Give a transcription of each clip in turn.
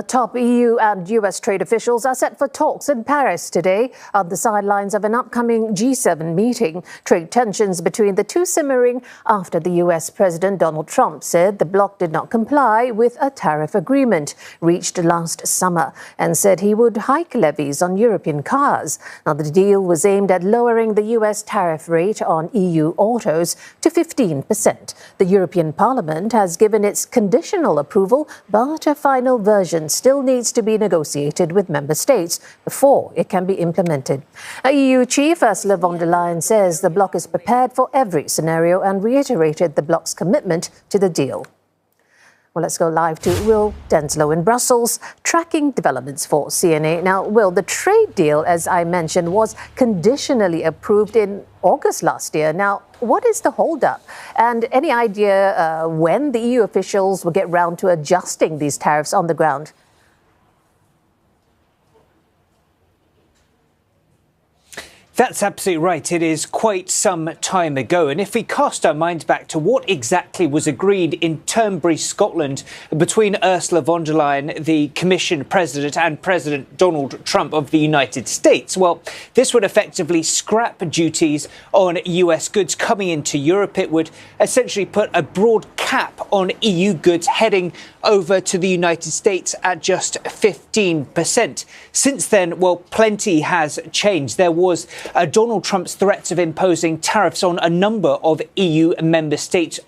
Top EU and US trade officials are set for talks in Paris today on the sidelines of an upcoming G7 meeting. Trade tensions between the two simmering after the US President Donald Trump said the bloc did not comply with a tariff agreement reached last summer and said he would hike levies on European cars. Now, the deal was aimed at lowering the US tariff rate on EU autos to 15%. The European Parliament has given its conditional approval, but a final version still needs to be negotiated with member states before it can be implemented. EU Chief Ursula von der Leyen says the bloc is prepared for every scenario and reiterated the bloc's commitment to the deal. Well, let's go live to Will Denselow in Brussels, tracking developments for CNA. Now, Will, the trade deal, as I mentioned, was conditionally approved in August last year. Now, what is the holdup? And any idea when the EU officials will get round to adjusting these tariffs on the ground? That's absolutely right. It is quite some time ago. And if we cast our minds back to what exactly was agreed in Turnberry, Scotland, between Ursula von der Leyen, the Commission President, and President Donald Trump of the United States, well, this would effectively scrap duties on US goods coming into Europe. It would essentially put a broad cap on EU goods heading over to the United States at just 15%. Since then, well, plenty has changed. There was Donald Trump's threats of imposing tariffs on a number of EU member states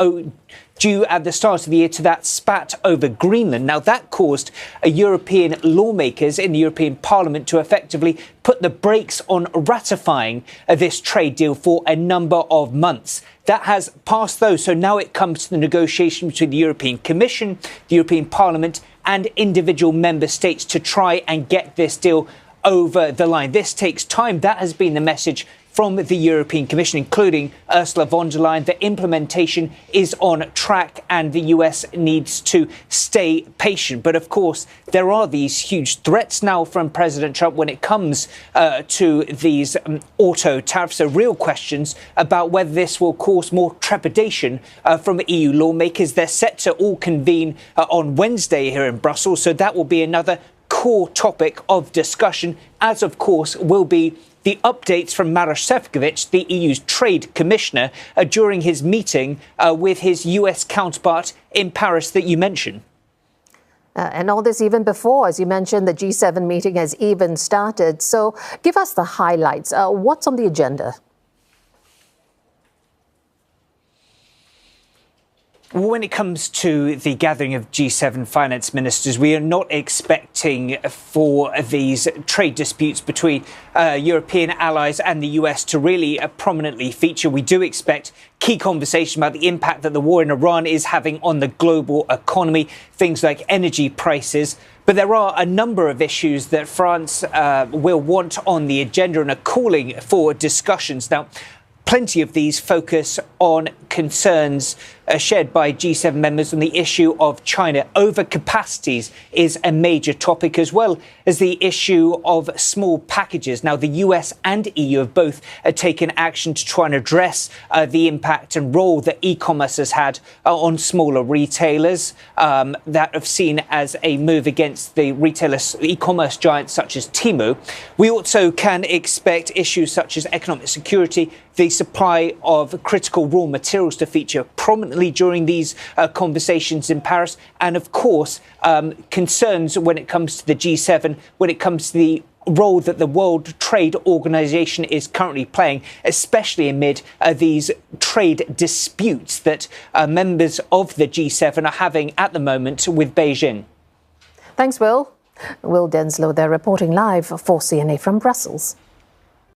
due at the start of the year to that spat over Greenland. Now, that caused European lawmakers in the European Parliament to effectively put the brakes on ratifying this trade deal for a number of months. That has passed, though, so now it comes to the negotiation between the European Commission, the European Parliament and individual member states to try and get this deal over the line. This takes time. That has been the message from the European Commission, including Ursula von der Leyen. The implementation is on track and the US needs to stay patient. But of course, there are these huge threats now from President Trump when it comes to these auto tariffs. So real questions about whether this will cause more trepidation from EU lawmakers. They're set to all convene on Wednesday here in Brussels. So that will be another core topic of discussion, as of course will be the updates from Maroš Šefčovič, the EU's trade commissioner, during his meeting with his US counterpart in Paris that you mentioned. And all this even before, as you mentioned, the G7 meeting has even started. So give us the highlights. What's on the agenda? When it comes to the gathering of G7 finance ministers, we are not expecting for these trade disputes between European allies and the US to really prominently feature. We do expect key conversation about the impact that the war in Iran is having on the global economy, things like energy prices. But there are a number of issues that France will want on the agenda and are calling for discussions. Now, plenty of these focus on concerns shared by G7 members on the issue of China. Overcapacities is a major topic, as well as the issue of small packages. Now, the US and EU have both taken action to try and address the impact and role that e-commerce has had on smaller retailers that have seen as a move against the retailers, e-commerce giants such as Temu. We also can expect issues such as economic security, the supply of critical raw materials to feature prominently during these conversations in Paris. And of course, concerns when it comes to the G7, when it comes to the role that the World Trade Organization is currently playing, especially amid these trade disputes that members of the G7 are having at the moment with Beijing. Thanks, Will. Will Denselow there reporting live for CNA from Brussels.